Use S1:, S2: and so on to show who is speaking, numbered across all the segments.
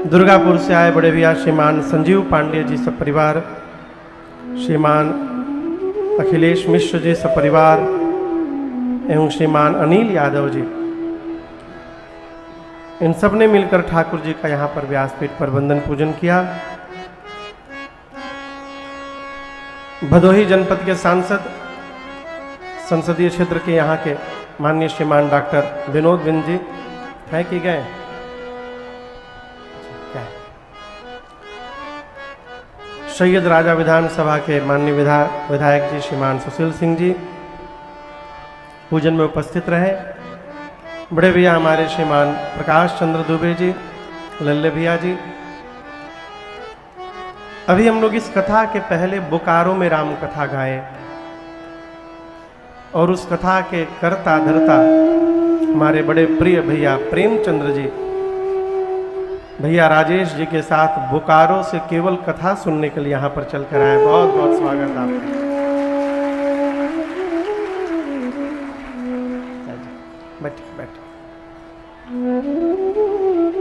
S1: दुर्गापुर से आए बड़े भैया श्रीमान संजीव पांडे जी सब परिवार, श्रीमान अखिलेश मिश्र जी सब परिवार एवं श्रीमान अनिल यादव जी, इन सब ने मिलकर ठाकुर जी का यहाँ पर व्यासपीठ पर वंदन पूजन किया। भदोही जनपद के सांसद, संसदीय क्षेत्र के यहाँ के माननीय श्रीमान डॉक्टर विनोद बिंद जी है कि गए सैयद राजा विधानसभा के माननीय विधायक जी श्रीमान सुशील सिंह जी पूजन में उपस्थित रहे। बड़े भैया हमारे श्रीमान प्रकाश चंद्र दुबे जी, लल्ले भैया जी। अभी हम लोग इस कथा के पहले बोकारो में राम कथा गाए और उस कथा के करता धरता हमारे बड़े प्रिय भैया प्रेमचंद्र जी, भैया राजेश जी के साथ बोकारो से केवल कथा सुनने के लिए यहाँ पर चल कर आए। बहुत बहुत स्वागत आपका। बैठे बैठे।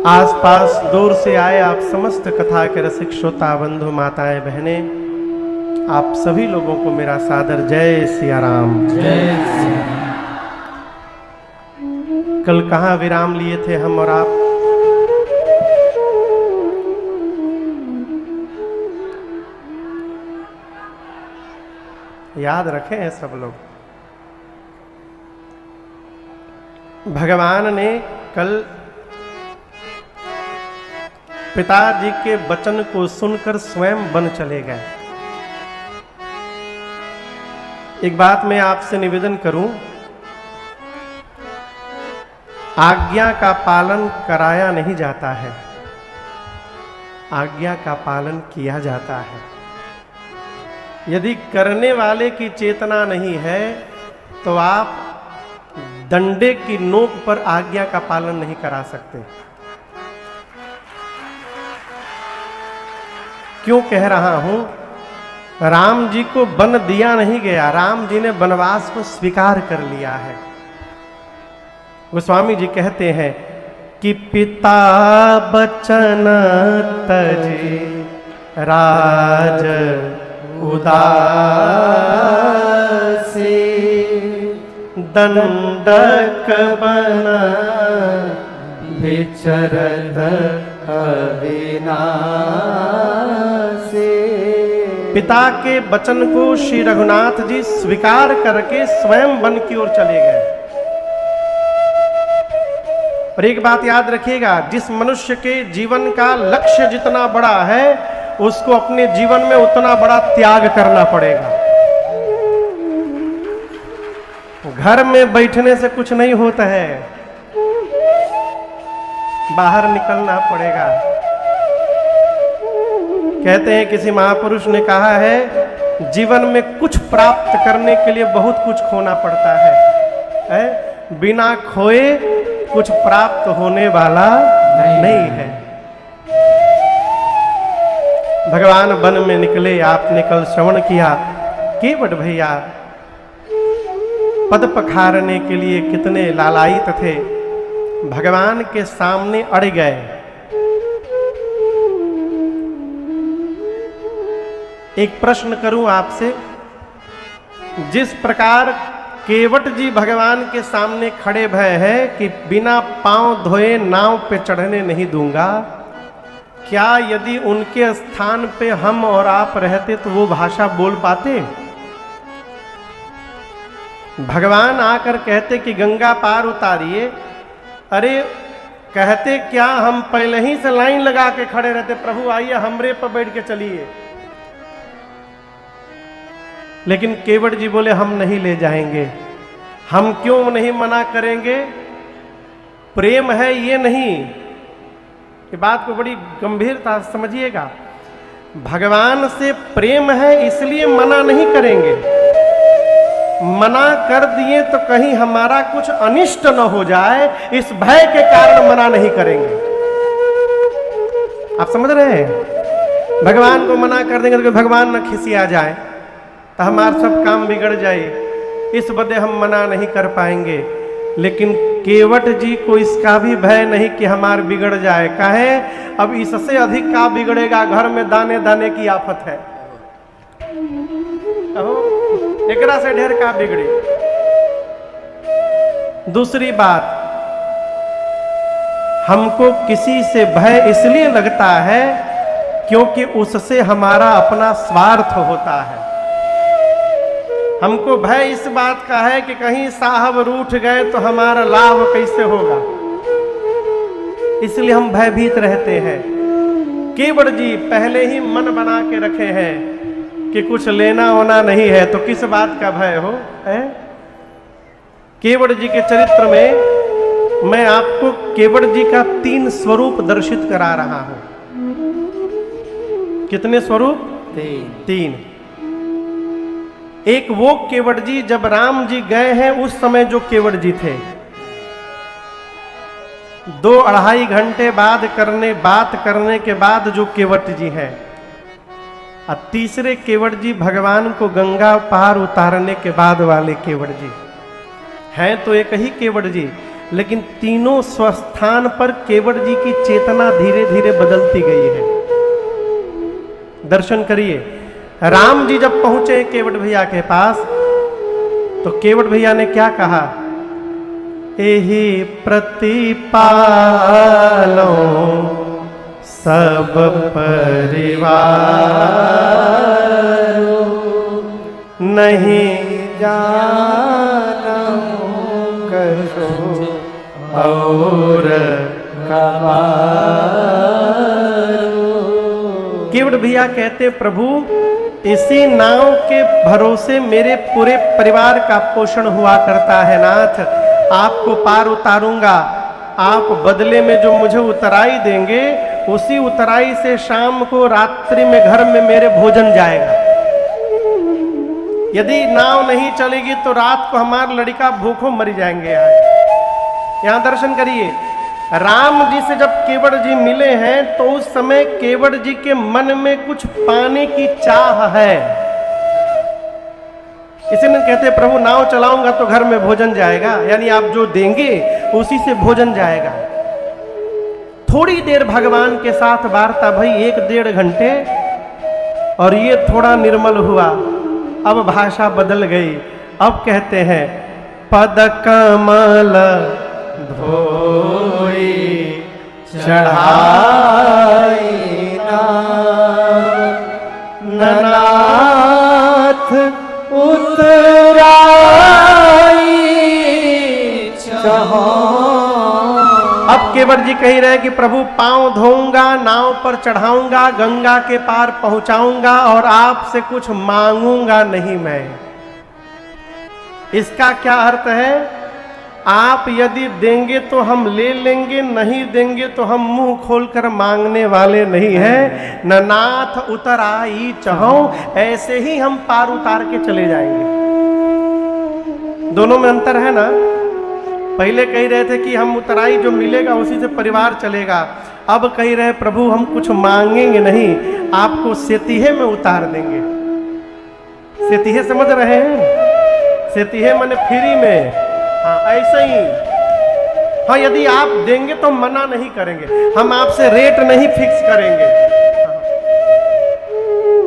S1: आसपास दूर से आए आप समस्त कथा के रसिक श्रोता बंधु माताएं बहनें, आप सभी लोगों को मेरा सादर जय सिया राम।
S2: जय सिया राम।
S1: कल कहाँ विराम लिए थे हम और आप? याद रखें हैं सब लोग। भगवान ने कल पिताजी के वचन को सुनकर स्वयं वन चले गए। एक बात मैं आपसे निवेदन करूं, आज्ञा का पालन कराया नहीं जाता है, आज्ञा का पालन किया जाता है। यदि करने वाले की चेतना नहीं है तो आप डंडे की नोक पर आज्ञा का पालन नहीं करा सकते। क्यों कह रहा हूं? राम जी को वन दिया नहीं गया, राम जी ने वनवास को स्वीकार कर लिया है। गोस्वामी जी कहते हैं कि पिता बचन तजे राज उदासी दंडक बन
S2: विचरत अविनाशी।
S1: पिता के वचन को श्री रघुनाथ जी स्वीकार करके स्वयं वन की ओर चले गए। और एक बात याद रखिएगा, जिस मनुष्य के जीवन का लक्ष्य जितना बड़ा है उसको अपने जीवन में उतना बड़ा त्याग करना पड़ेगा। घर में बैठने से कुछ नहीं होता है, बाहर निकलना पड़ेगा। कहते हैं किसी महापुरुष ने कहा है, जीवन में कुछ प्राप्त करने के लिए बहुत कुछ खोना पड़ता है? बिना खोए कुछ प्राप्त होने वाला नहीं है। भगवान वन में निकले, आपने कल श्रवण किया केवट भैया पद पखारने के लिए कितने लालायित थे, भगवान के सामने अड़ गए। एक प्रश्न करूं आपसे, जिस प्रकार केवट जी भगवान के सामने खड़े भय है कि बिना पांव धोए नाव पे चढ़ने नहीं दूंगा, क्या यदि उनके स्थान पे हम और आप रहते तो वो भाषा बोल पाते? भगवान आकर कहते कि गंगा पार उतारिए, अरे कहते क्या, हम पहले ही से लाइन लगा के खड़े रहते, प्रभु आइए हमरे पर बैठ के चलिए। लेकिन केवट जी बोले हम नहीं ले जाएंगे। हम क्यों नहीं मना करेंगे? प्रेम है ये नहीं, ये बात को बड़ी गंभीरता से समझिएगा। भगवान से प्रेम है इसलिए मना नहीं करेंगे। मना कर दिए तो कहीं हमारा कुछ अनिष्ट न हो जाए, इस भय के कारण मना नहीं करेंगे। आप समझ रहे हैं? भगवान को मना कर देंगे तो भगवान न खिसिया जाए तो हमारा सब काम बिगड़ जाए, इस वजह हम मना नहीं कर पाएंगे। लेकिन केवट जी को इसका भी भय नहीं कि हमार बिगड़ जाए। काहे? अब इससे अधिक का बिगड़ेगा, घर में दाने दाने की आफत है। एकरा से ढेर का बिगड़ी। दूसरी बात, हमको किसी से भय इसलिए लगता है क्योंकि उससे हमारा अपना स्वार्थ होता है। हमको भय इस बात का है कि कहीं साहब रूठ गए तो हमारा लाभ कैसे होगा, इसलिए हम भयभीत रहते हैं। केवट जी पहले ही मन बना के रखे हैं कि कुछ लेना होना नहीं है, तो किस बात का भय हो है? केवट जी के चरित्र में मैं आपको केवट जी का 3 स्वरूप दर्शित करा रहा हूं। कितने स्वरूप? 3। एक वो केवट जी जब राम जी गए हैं उस समय जो केवट जी थे, 2-2.5 घंटे बाद बात करने के बाद जो केवट जी हैं, और तीसरे केवट जी भगवान को गंगा पार उतारने के बाद वाले केवट जी हैं। तो एक ही केवट जी, लेकिन तीनों स्वस्थान पर केवट जी की चेतना धीरे धीरे बदलती गई है। दर्शन करिए। राम जी जब पहुंचे केवट भैया के पास, तो केवट भैया ने क्या कहा? एही प्रतिपालो सब परिवार, नहीं
S2: जानम करो और
S1: केवट भैया कहते, प्रभु इसी नाव के भरोसे मेरे पूरे परिवार का पोषण हुआ करता है नाथ। आपको पार उतारूंगा, आप बदले में जो मुझे उतराई देंगे, उसी उतराई से शाम को रात्रि में घर में मेरे भोजन जाएगा। यदि नाव नहीं चलेगी तो रात को हमारा लड़का भूखों मर जाएंगे। यहाँ दर्शन करिए। राम जी से जब केवट जी मिले हैं तो उस समय केवट जी के मन में कुछ पाने की चाह है। इसीलिए कहते प्रभु नाव चलाऊंगा तो घर में भोजन जाएगा, यानी आप जो देंगे उसी से भोजन जाएगा। थोड़ी देर भगवान के साथ वार्ता भई, 1-1.5 घंटे, और ये थोड़ा निर्मल हुआ। अब भाषा बदल गई। अब कहते हैं पद कमल धोई
S2: चढ़ाई नाथ उतराई चहो।
S1: अब केवट जी कह रहे हैं कि प्रभु पांव धोऊंगा, नाव पर चढ़ाऊंगा, गंगा के पार पहुंचाऊंगा और आपसे कुछ मांगूंगा नहीं मैं। इसका क्या अर्थ है? आप यदि देंगे तो हम ले लेंगे, नहीं देंगे तो हम मुंह खोलकर मांगने वाले नहीं हैं। न नाथ उतर आई चहो, ऐसे ही हम पार उतार के चले जाएंगे। दोनों में अंतर है ना। पहले कह रहे थे कि हम उतराई जो मिलेगा उसी से परिवार चलेगा। अब कह रहे प्रभु हम कुछ मांगेंगे नहीं, आपको सेतीहे में उतार देंगे। सेतीहे समझ रहे हैं? सेतीहे माने फ्री में। हाँ ऐसे ही। हाँ यदि आप देंगे तो मना नहीं करेंगे, हम आपसे रेट नहीं फिक्स करेंगे।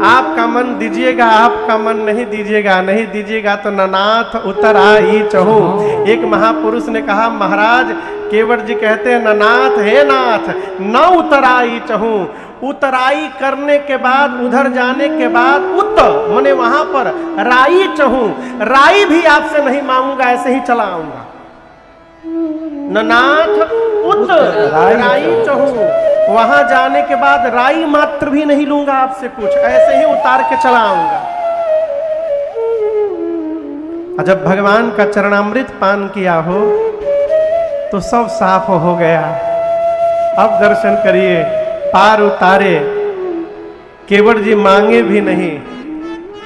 S1: आपका मन दीजिएगा, आपका मन नहीं दीजिएगा, नहीं दीजिएगा तो ननाथ उतर आई चहूं। एक महापुरुष ने कहा महाराज केवट जी कहते हैं ननाथ हे नाथ न उतर आई चहूं। उतराई करने के बाद, उधर जाने के बाद उत मने वहां पर राई चहूं, राई भी आपसे नहीं मांगूंगा, ऐसे ही चला आऊंगा। ननाथ उत राई चहूं, वहां जाने के बाद राई मात्र भी नहीं लूंगा आपसे कुछ, ऐसे ही उतार के चला आऊंगा। जब भगवान का चरणामृत पान किया हो तो सब साफ हो गया। अब दर्शन करिए, पार उतारे, केवट जी मांगे भी नहीं,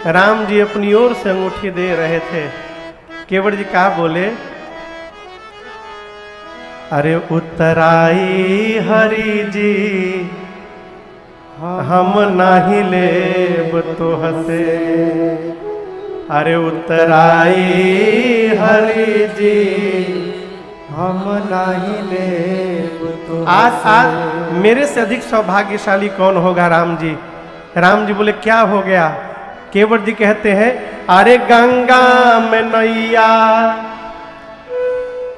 S1: राम जी अपनी ओर से अंगूठी दे रहे थे। केवट जी क्या बोले? अरे उतराई हरि जी हम नाही लेब तो हसे। अरे उतराई हरि जी
S2: हम नहीं लेब तुझसे।
S1: आज मेरे से अधिक सौभाग्यशाली कौन होगा राम जी। राम जी बोले क्या हो गया। केवट जी कहते हैं अरे गंगा में नैया,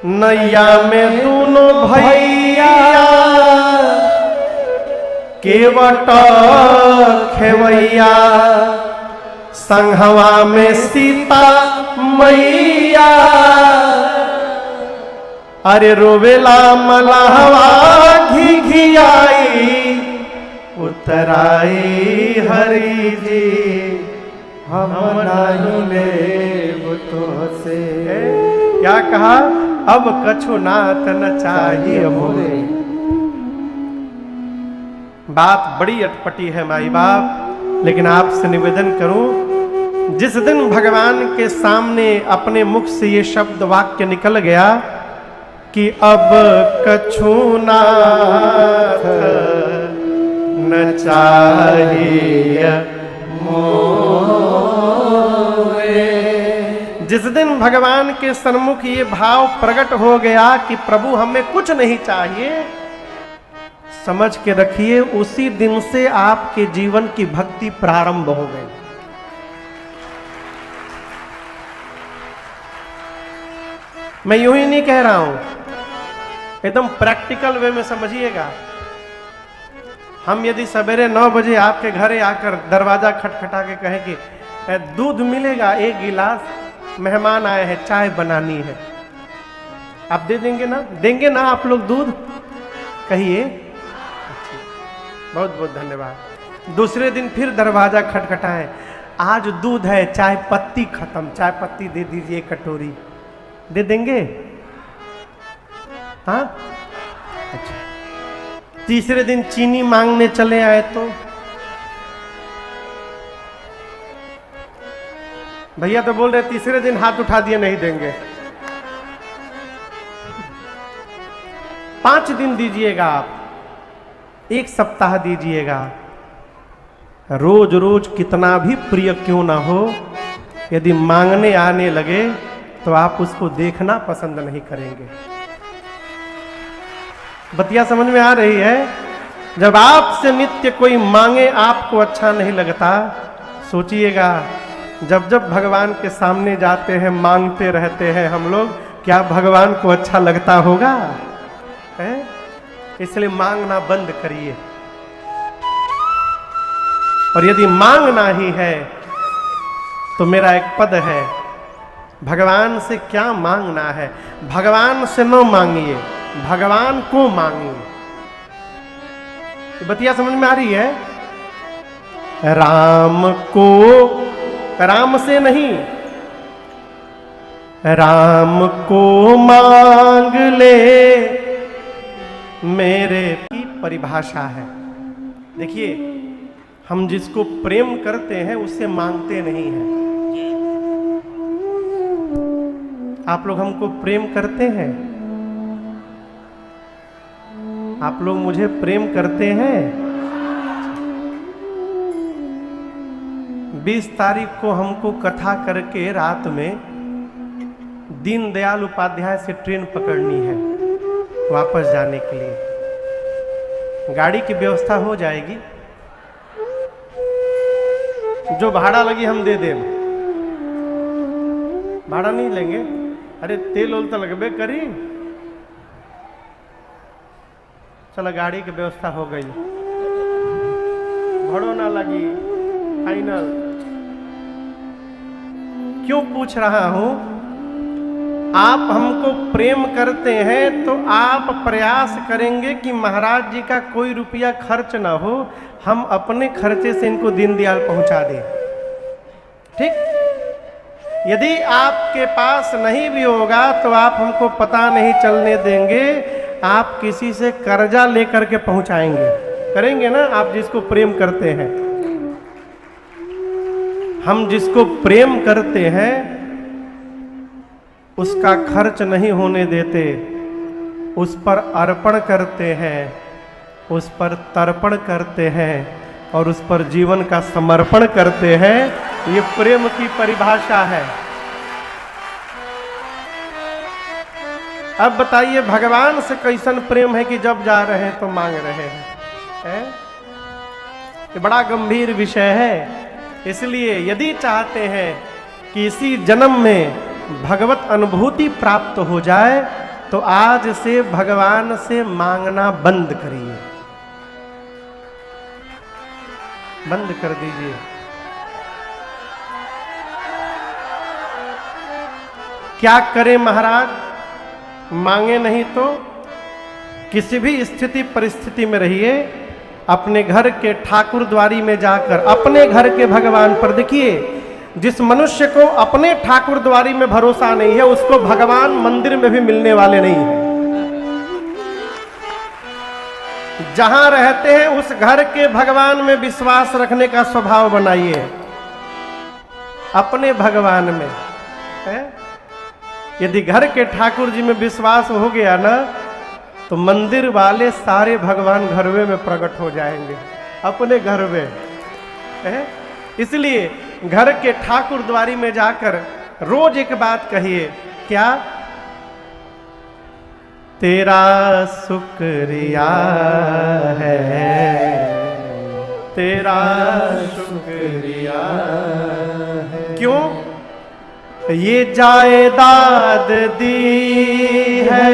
S1: नैया में दोनों भैया, केवट खेवैया, संघवा में सीता मैया। अरे रोवेला मलहवा घी घियाई, उतराई हरि जी,
S2: हम नहीं लेब तुझसे।
S1: क्या कहा, अब कछु नाथ न चाहिए मोरे। बात बड़ी अटपटी है माई बाप, लेकिन आपसे निवेदन करूं, जिस दिन भगवान के सामने अपने मुख से ये शब्द वाक्य निकल गया कि अब कछु नाथ न चाहिए मोरे, जिस दिन भगवान के सन्मुख ये भाव प्रकट हो गया कि प्रभु हमें कुछ नहीं चाहिए, समझ के रखिए उसी दिन से आपके जीवन की भक्ति प्रारंभ हो गई। मैं यूं ही नहीं कह रहा हूं, एकदम प्रैक्टिकल वे में समझिएगा। हम यदि सवेरे 9 बजे आपके घरे आकर दरवाजा खटखटा के कहें कि दूध मिलेगा 1 गिलास, मेहमान आए हैं, चाय बनानी है, आप दे देंगे ना? देंगे ना आप लोग दूध? कहिए। बहुत बहुत धन्यवाद। दूसरे दिन फिर दरवाजा खटखटाएं, आज दूध है, चाय पत्ती खत्म, चाय पत्ती दे दीजिए कटोरी, दे देंगे? हाँ, अच्छा। तीसरे दिन चीनी मांगने चले आए तो भैया तो बोल रहे तीसरे दिन हाथ उठा दिए नहीं देंगे। 5 दिन दीजिएगा आप, 1 सप्ताह दीजिएगा, रोज रोज कितना भी प्रिय क्यों ना हो, यदि मांगने आने लगे तो आप उसको देखना पसंद नहीं करेंगे। बतिया समझ में आ रही है? जब आपसे नित्य कोई मांगे आपको अच्छा नहीं लगता, सोचिएगा जब जब भगवान के सामने जाते हैं मांगते रहते हैं हम लोग, क्या भगवान को अच्छा लगता होगा? है? इसलिए मांगना बंद करिए। और यदि मांगना ही है तो मेरा एक पद है, भगवान से क्या मांगना है, भगवान से न मांगिए, भगवान को मांगिए। बतिया समझ में आ रही है? राम को, राम से नहीं, राम को मांग ले, मेरे की परिभाषा है। देखिए, हम जिसको प्रेम करते हैं उससे मांगते नहीं हैं। आप लोग हमको प्रेम करते हैं? आप लोग मुझे प्रेम करते हैं? 20 तारीख को हमको कथा करके रात में दीनदयाल उपाध्याय से ट्रेन पकड़नी है वापस जाने के लिए। गाड़ी की व्यवस्था हो जाएगी, जो भाड़ा लगी हम दे दें। भाड़ा नहीं लेंगे, अरे तेल ओल तो लगबे करी। चलो गाड़ी की व्यवस्था हो गई, भाड़ो ना लगी, फाइनल। क्यों पूछ रहा हूं? आप हमको प्रेम करते हैं तो आप प्रयास करेंगे कि महाराज जी का कोई रुपया खर्च ना हो, हम अपने खर्चे से इनको दीनदयाल पहुंचा दें। ठीक? यदि आपके पास नहीं भी होगा तो आप हमको पता नहीं चलने देंगे, आप किसी से कर्जा लेकर के पहुंचाएंगे। करेंगे ना? आप जिसको प्रेम करते हैं, हम जिसको प्रेम करते हैं उसका खर्च नहीं होने देते, उस पर अर्पण करते हैं, उस पर तर्पण करते हैं और उस पर जीवन का समर्पण करते हैं। ये प्रेम की परिभाषा है। अब बताइए भगवान से कैसन प्रेम है कि जब जा रहे हैं तो मांग रहे हैं? ये बड़ा गंभीर विषय है। इसलिए यदि चाहते हैं कि इसी जन्म में भगवत अनुभूति प्राप्त हो जाए तो आज से भगवान से मांगना बंद करिए, बंद कर दीजिए। क्या करें महाराज? मांगे नहीं तो किसी भी स्थिति परिस्थिति में रहिए, अपने घर के ठाकुर द्वारी में जाकर अपने घर के भगवान पर देखिए, जिस मनुष्य को अपने ठाकुर द्वारी में भरोसा नहीं है उसको भगवान मंदिर में भी मिलने वाले नहीं है। जहां रहते हैं उस घर के भगवान में विश्वास रखने का स्वभाव बनाइए, अपने भगवान में है? यदि घर के ठाकुर जी में विश्वास हो गया ना तो मंदिर वाले सारे भगवान घरवे में प्रकट हो जाएंगे, अपने घर में है? इसलिए घर के ठाकुर द्वारी में जाकर रोज एक बात कहिए, क्या? तेरा शुक्रिया है, तेरा शुक्रिया है। क्यों? ये जायदाद दी है,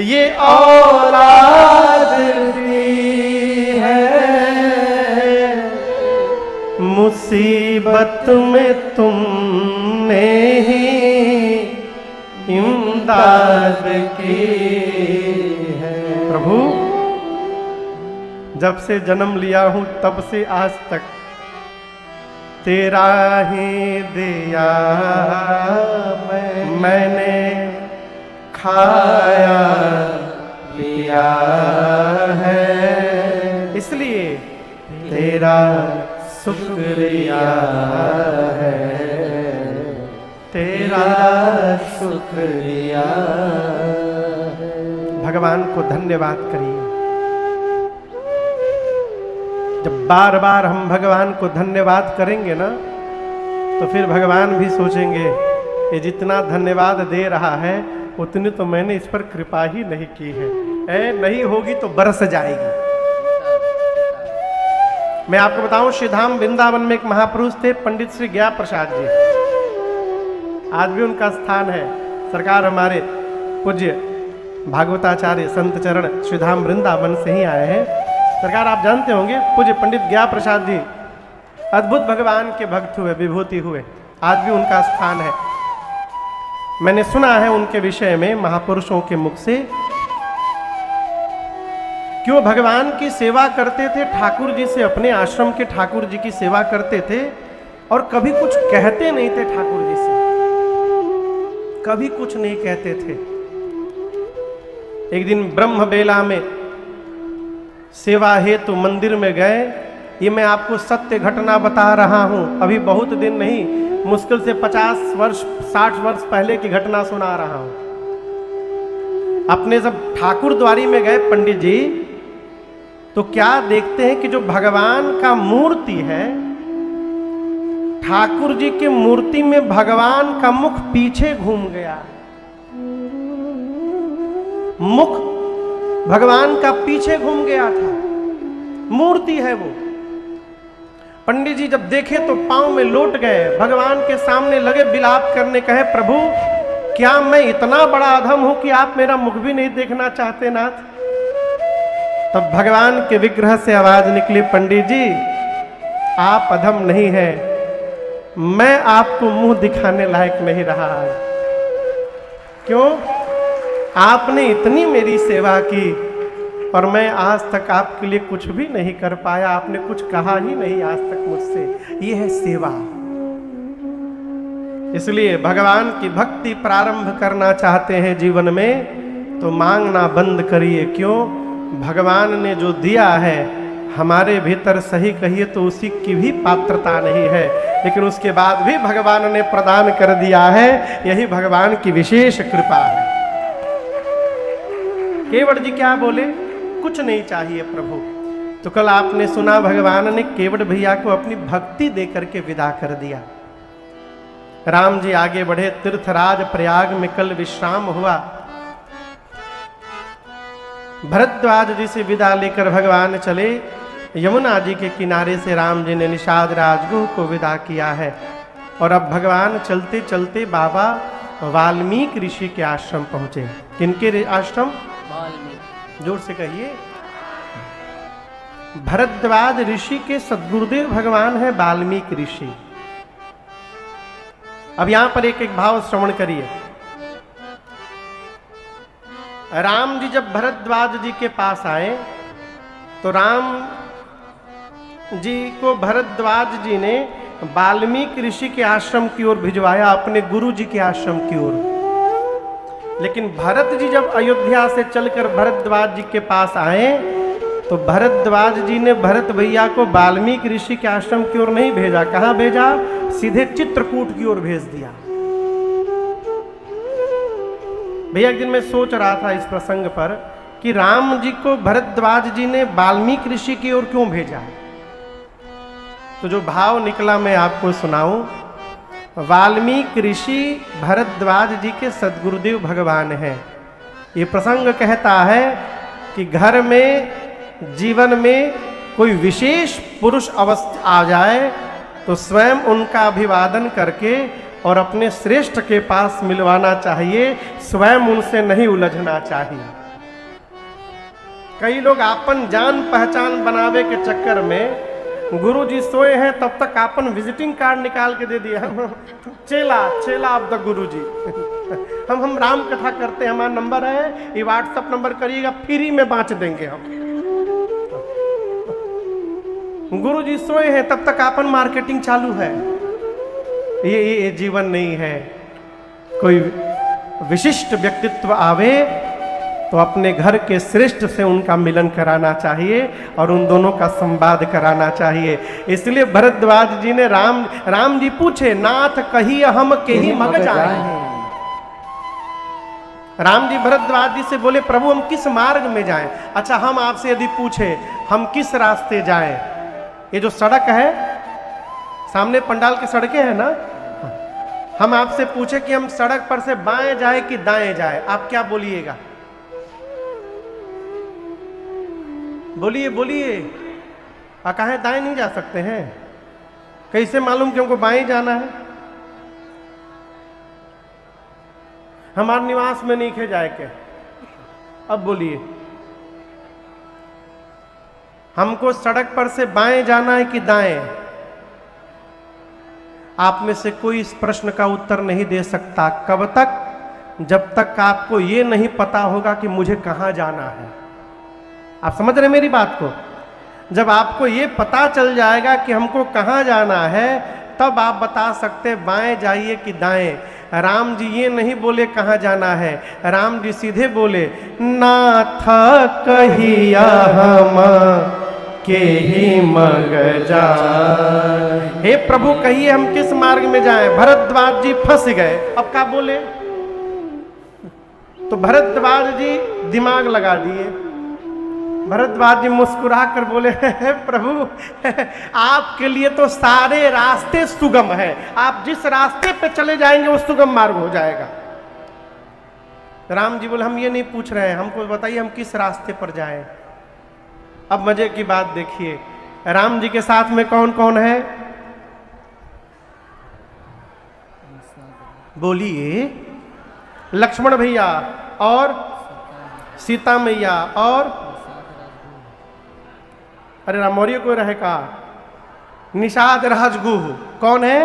S1: ये औलाद दी है, मुसीबत में तुमने ही इमदाद की है। प्रभु, जब से जन्म लिया हूं तब से आज तक तेरा ही दिया मैंने खाया पिया है, इसलिए तेरा शुक्रिया है, तेरा शुक्रिया है। भगवान को धन्यवाद करिए। जब बार बार हम भगवान को धन्यवाद करेंगे ना तो फिर भगवान भी सोचेंगे ये जितना धन्यवाद दे रहा है उतनी तो मैंने इस पर कृपा ही नहीं की है। नहीं होगी तो बरस जाएगी। मैं आपको बताऊं, श्रीधाम वृंदावन में एक महापुरुष थे, पंडित श्री ज्ञा प्रसाद जी। आज भी उनका स्थान है। सरकार हमारे पूज्य भागवताचार्य संत चरण श्रीधाम वृंदावन से ही आए हैं। सरकार आप जानते होंगे, पूज्य पंडित ज्ञा प्रसाद जी अद्भुत भगवान के भक्त हुए, विभूति हुए। आज भी उनका स्थान है। मैंने सुना है उनके विषय में महापुरुषों के मुख से कि वो भगवान की सेवा करते थे, ठाकुर जी से, अपने आश्रम के ठाकुर जी की सेवा करते थे और कभी कुछ कहते नहीं थे ठाकुर जी से, कभी कुछ नहीं कहते थे। एक दिन ब्रह्म बेला में सेवा हेतु मंदिर में गए। ये मैं आपको सत्य घटना बता रहा हूं, अभी बहुत दिन नहीं, मुश्किल से 50 वर्ष 60 वर्ष पहले की घटना सुना रहा हूं। अपने जब ठाकुर द्वारी में गए पंडित जी, तो क्या देखते हैं कि जो भगवान का मूर्ति है, ठाकुर जी की मूर्ति में भगवान का मुख पीछे घूम गया। मुख भगवान का पीछे घूम गया था। मूर्ति है वो। पंडित जी जब देखे तो पांव में लौट गए, भगवान के सामने लगे विलाप करने, कहे प्रभु क्या मैं इतना बड़ा अधम हूं कि आप मेरा मुख भी नहीं देखना चाहते नाथ? तब भगवान के विग्रह से आवाज निकली, पंडित जी आप अधम नहीं है, मैं आपको मुंह दिखाने लायक नहीं रहा है। क्यों? आपने इतनी मेरी सेवा की और मैं आज तक आपके लिए कुछ भी नहीं कर पाया, आपने कुछ कहा ही नहीं आज तक मुझसे। ये है सेवा। इसलिए भगवान की भक्ति प्रारंभ करना चाहते हैं जीवन में तो मांगना बंद करिए। क्यों? भगवान ने जो दिया है हमारे भीतर, सही कहिए तो उसी की भी पात्रता नहीं है, लेकिन उसके बाद भी भगवान ने प्रदान कर दिया है। यही भगवान की विशेष कृपा है। केवट जी क्या बोले? कुछ नहीं चाहिए प्रभु। तो कल आपने सुना भगवान ने केवट भैया को अपनी भक्ति देकर के विदा कर दिया। राम जी आगे बढ़े। तीर्थराज प्रयाग में कल विश्राम हुआ। भरद्वाज जी से विदा लेकर भगवान चले। यमुना जी के किनारे से राम जी ने निषाद राजगुह को विदा किया है। और अब भगवान चलते चलते बाबा वाल्मीकि ऋषि के आश्रम पहुंचे। किनके आश्रम? वाल्मीकि। जोर से कहिए। भरद्वाज ऋषि के सद्गुरुदेव भगवान है वाल्मीकि ऋषि। अब यहां पर एक एक भाव श्रवण करिए। राम जी जब भरद्वाज जी के पास आए तो राम जी को भरद्वाज जी ने वाल्मीकि ऋषि के आश्रम की ओर भिजवाया, अपने गुरु जी के आश्रम की ओर। लेकिन भरत जी जब अयोध्या से चलकर भरद्वाज जी के पास आए तो भरद्वाज जी ने भरत भैया को वाल्मीकि ऋषि के आश्रम की ओर नहीं भेजा। कहां भेजा? सीधे चित्रकूट की ओर भेज दिया। भैया एक दिन मैं सोच रहा था इस प्रसंग पर कि राम जी को भरद्वाज जी ने वाल्मीकि ऋषि की ओर क्यों भेजा। तो जो भाव निकला मैं आपको सुनाऊं। वाल्मीकि ऋषि भरद्वाज जी के सद्गुरुदेव भगवान हैं। ये प्रसंग कहता है कि घर में, जीवन में कोई विशेष पुरुष अवस्था आ जाए तो स्वयं उनका अभिवादन करके और अपने श्रेष्ठ के पास मिलवाना चाहिए, स्वयं उनसे नहीं उलझना चाहिए। कई लोग आपन जान पहचान बनावे के चक्कर में गुरु जी सोए हैं तब तक आपन विजिटिंग कार्ड निकाल के दे दिया, चेला ऑफ द गुरु जी। हम राम कथा करते हैं, हमारा नंबर है, ये व्हाट्सएप नंबर करिएगा, फ्री में बांट देंगे हम। गुरु जी सोए हैं तब तक आपन मार्केटिंग चालू है। ये जीवन नहीं है। कोई विशिष्ट व्यक्तित्व आवे तो अपने घर के श्रेष्ठ से उनका मिलन कराना चाहिए और उन दोनों का संवाद कराना चाहिए। इसलिए भरद्वाज जी ने राम जी पूछे, नाथ कहिए हम केहि मग जाए। राम जी भरद्वाज जी से बोले, प्रभु हम किस मार्ग में जाएं? अच्छा, हम आपसे यदि पूछे हम किस रास्ते जाएं? ये जो सड़क है सामने पंडाल की सड़कें हैं ना, हम आपसे पूछे कि हम सड़क पर से बाएं जाए कि दाएं जाए, आप क्या बोलिएगा? बोलिए बोलिए। कहे दाएं नहीं जा सकते हैं? कैसे मालूम कि हमको बाएं जाना है? हमारे निवास में नहीं खे जाए के। अब बोलिए, हमको सड़क पर से बाएं जाना है कि दाएं? आप में से कोई इस प्रश्न का उत्तर नहीं दे सकता। कब तक? जब तक आपको ये नहीं पता होगा कि मुझे कहां जाना है। आप समझ रहे मेरी बात को? जब आपको ये पता चल जाएगा कि हमको कहां जाना है, तब आप बता सकते बाएं जाइए कि दाएं। राम जी ये नहीं बोले कहां जाना है, राम जी सीधे बोले, नाथ कहिया हम केहि मग जाए। हे प्रभु कहिए हम किस मार्ग में जाएं? भरद्वाज जी फंस गए। अब क्या बोले? तो भरद्वाज जी दिमाग लगा दिए। भरद्वाज जी मुस्कुरा कर बोले, प्रभु आपके लिए तो सारे रास्ते सुगम हैं, आप जिस रास्ते पे चले जाएंगे वो सुगम मार्ग हो जाएगा। राम जी बोले, हम ये नहीं पूछ रहे हैं, हमको बताइए हम किस रास्ते पर जाएं। अब मजे की बात देखिए, राम जी के साथ में कौन कौन है? बोलिए। लक्ष्मण भैया और सीता मैया और अरे रामौरी को रहे का निषाद राजगुह। कौन है?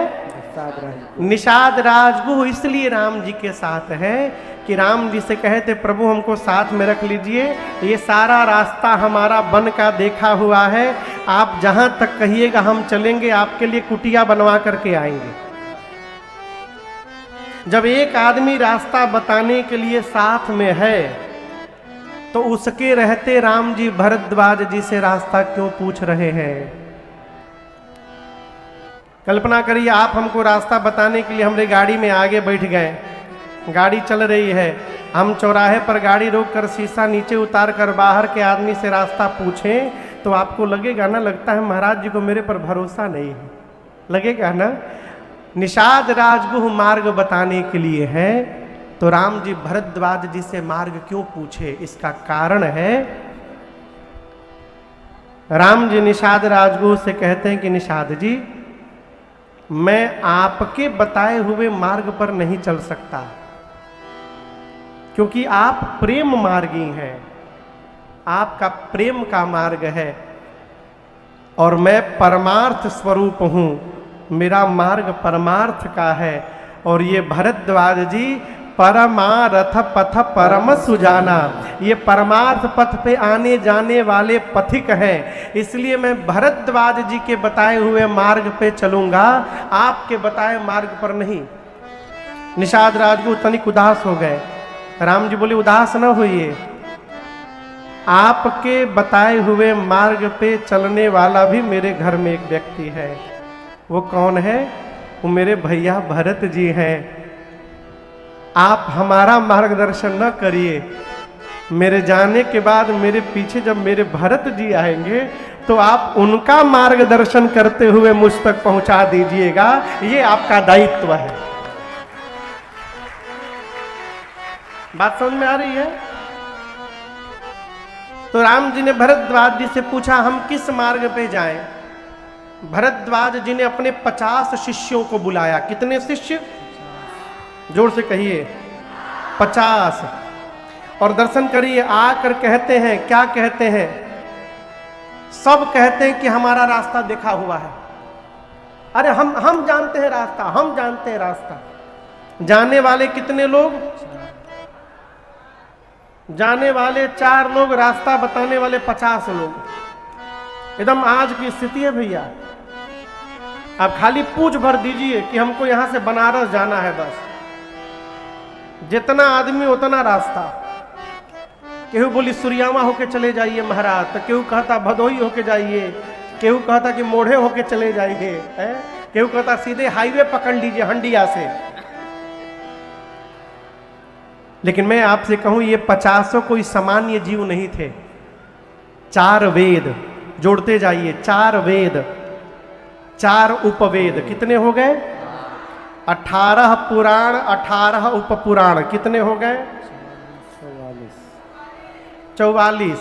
S1: निषाद राजगुह इसलिए राम जी के साथ है कि राम जी से कहे थे, प्रभु हमको साथ में रख लीजिए, ये सारा रास्ता हमारा वन का देखा हुआ है, आप जहां तक कहिएगा हम चलेंगे, आपके लिए कुटिया बनवा करके आएंगे। जब एक आदमी रास्ता बताने के लिए साथ में है तो उसके रहते राम जी भरद्वाज जी से रास्ता क्यों पूछ रहे हैं? कल्पना करिए, आप हमको रास्ता बताने के लिए हमारे गाड़ी में आगे बैठ गए, गाड़ी चल रही है, हम चौराहे पर गाड़ी रोक कर शीशा नीचे उतार कर बाहर के आदमी से रास्ता पूछें तो आपको लगेगा ना, लगता है महाराज जी को मेरे पर भरोसा नहीं है, लगेगा ना? निषाद राजगुह मार्ग बताने के लिए है, तो राम जी भरद्वाज जी से मार्ग क्यों पूछे? इसका कारण है, राम जी निषाद राजगुह से कहते हैं कि निषाद जी, मैं आपके बताए हुए मार्ग पर नहीं चल सकता, क्योंकि आप प्रेम मार्गी हैं, आपका प्रेम का मार्ग है, और मैं परमार्थ स्वरूप हूं, मेरा मार्ग परमार्थ का है। और ये भरद्वाज जी परमारथ पथ परम सुजाना, ये परमार्थ पथ पे आने जाने वाले पथिक हैं, इसलिए मैं भरद्वाज जी के बताए हुए मार्ग पे चलूंगा, आपके बताए मार्ग पर नहीं। निषाद राजगुह तनिक उदास हो गए। राम जी बोले उदास न होइए, आपके बताए हुए मार्ग पे चलने वाला भी मेरे घर में एक व्यक्ति है। वो कौन है? वो मेरे भैया भरत जी हैं। आप हमारा मार्गदर्शन न करिए, मेरे जाने के बाद मेरे पीछे जब मेरे भरत जी आएंगे तो आप उनका मार्गदर्शन करते हुए मुझ तक पहुंचा दीजिएगा, ये आपका दायित्व है। बात समझ में आ रही है? तो राम जी ने भरद्वाज जी से पूछा, हम किस मार्ग पे जाएं? भरद्वाज जी ने अपने 50 शिष्यों को बुलाया। कितने शिष्य? जोर से कहिए, 50। और दर्शन करिए, आकर कहते हैं, क्या कहते हैं? सब कहते हैं कि हमारा रास्ता देखा हुआ है। अरे हम जानते हैं रास्ता, हम जानते हैं रास्ता। जाने वाले कितने लोग? जाने वाले 4 लोग, रास्ता बताने वाले 50 लोग। एकदम आज की स्थिति है भैया। आप खाली पूछ भर दीजिए कि हमको यहां से बनारस जाना है, बस जितना आदमी उतना रास्ता। केहू बोली सुरियामा होके चले जाइए महाराज, तो केहू कहता भदोही होके जाइए, केहू कहता कि मोढ़े होके चले जाइए, केहू कहता सीधे हाईवे पकड़ लीजिए हंडिया से। लेकिन मैं आपसे कहूं, ये 50 कोई सामान्य जीव नहीं थे। 4 वेद, जोड़ते जाइए, 4 वेद, 4 उपवेद, कितने हो गए? 18 पुराण, 18 उपपुराण, कितने हो गए? 44।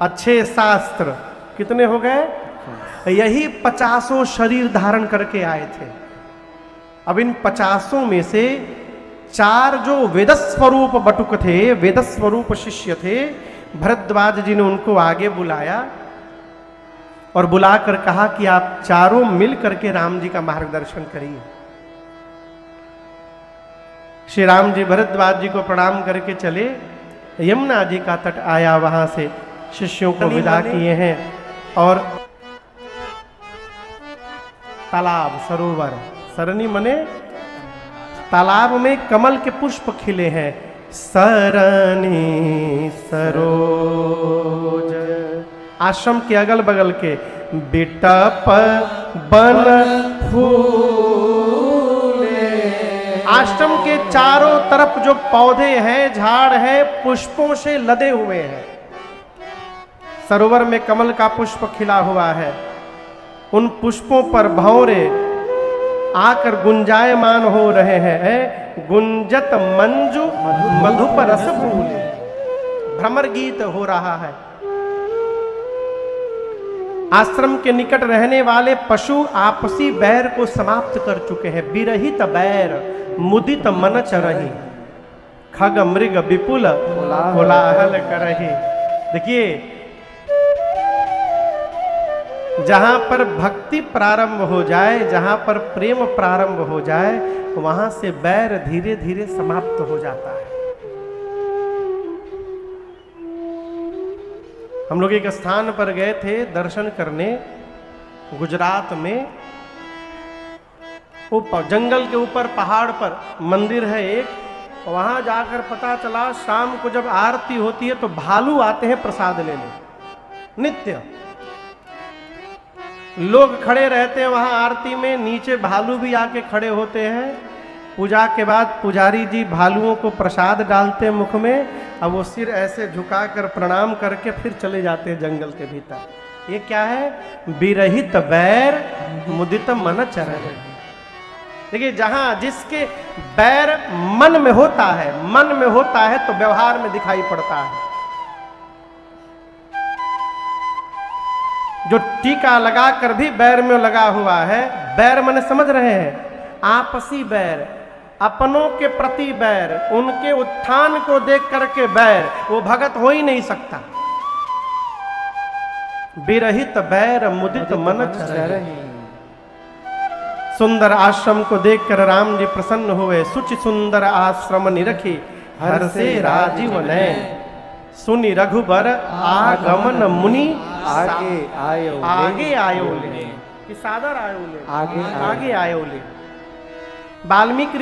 S1: अच्छे शास्त्र, कितने हो गए? यही 50 शरीर धारण करके आए थे। अब इन 50 में से 4 जो वेदस्वरूप बटुक थे, वेदस्वरूप शिष्य थे, भरद्वाज जी ने उनको आगे बुलाया और बुलाकर कहा कि आप चारों मिल करके राम जी का मार्गदर्शन करिए। श्री राम जी भरद्वाज जी को प्रणाम करके चले, यमुना जी का तट आया, वहां से शिष्यों को विदा किए हैं और तालाब, सरोवर, सरनी मने तालाब में कमल के पुष्प खिले हैं। सरनी सरोज, आश्रम के अगल बगल के बिटप बन फूले, आश्रम के चारों तरफ जो पौधे हैं, झाड़ है, पुष्पों से लदे हुए हैं। सरोवर में कमल का पुष्प खिला हुआ है, उन पुष्पों पर भंवरे आकर गुंजायमान हो रहे हैं। गुंजत मंजू मधुप रस फूले, भ्रमर गीत हो रहा है। आश्रम के निकट रहने वाले पशु आपसी बैर को समाप्त कर चुके हैं। विरहित बैर मुदित मन चरही, खग मृग विपुल कोलाहल करही। देखिए, जहां पर भक्ति प्रारंभ हो जाए, जहां पर प्रेम प्रारंभ हो जाए, वहां से बैर धीरे धीरे समाप्त हो जाता है। हम लोग एक स्थान पर गए थे दर्शन करने, गुजरात में। ऊपर जंगल के ऊपर पहाड़ पर मंदिर है एक, वहां जाकर पता चला शाम को जब आरती होती है तो भालू आते हैं प्रसाद लेने, नित्य लोग खड़े रहते हैं वहां आरती में, नीचे भालू भी आके खड़े होते हैं। पूजा के बाद पुजारी जी भालुओं को प्रसाद डालते हैं मुख में, अब वो सिर ऐसे झुकाकर प्रणाम करके फिर चले जाते हैं जंगल के भीतर। ये क्या है? विरहित बैर मुदित मन चरण। देखिए, जहां जिसके बैर मन में होता है, मन में होता है तो व्यवहार में दिखाई पड़ता है। जो टीका लगाकर भी बैर में लगा हुआ है, बैर मैंने समझ रहे हैं, आपसी बैर, अपनों के प्रति बैर, उनके उत्थान को देख करके बैर, वो भगत हो ही नहीं सकता। विरहित बैर मुदित मन चरहि। सुंदर आश्रम को देखकर राम जी प्रसन्न हुए। सुचि सुंदर आश्रम निरखी, हर्षे राजीव नयन। सुनि रघुबर आगमन मुनि,
S2: आगे आयो ले।
S1: आगे आयो ले, कि सादर आयो ले,
S2: आगे
S1: आगे आयो ले। वाल्मीकि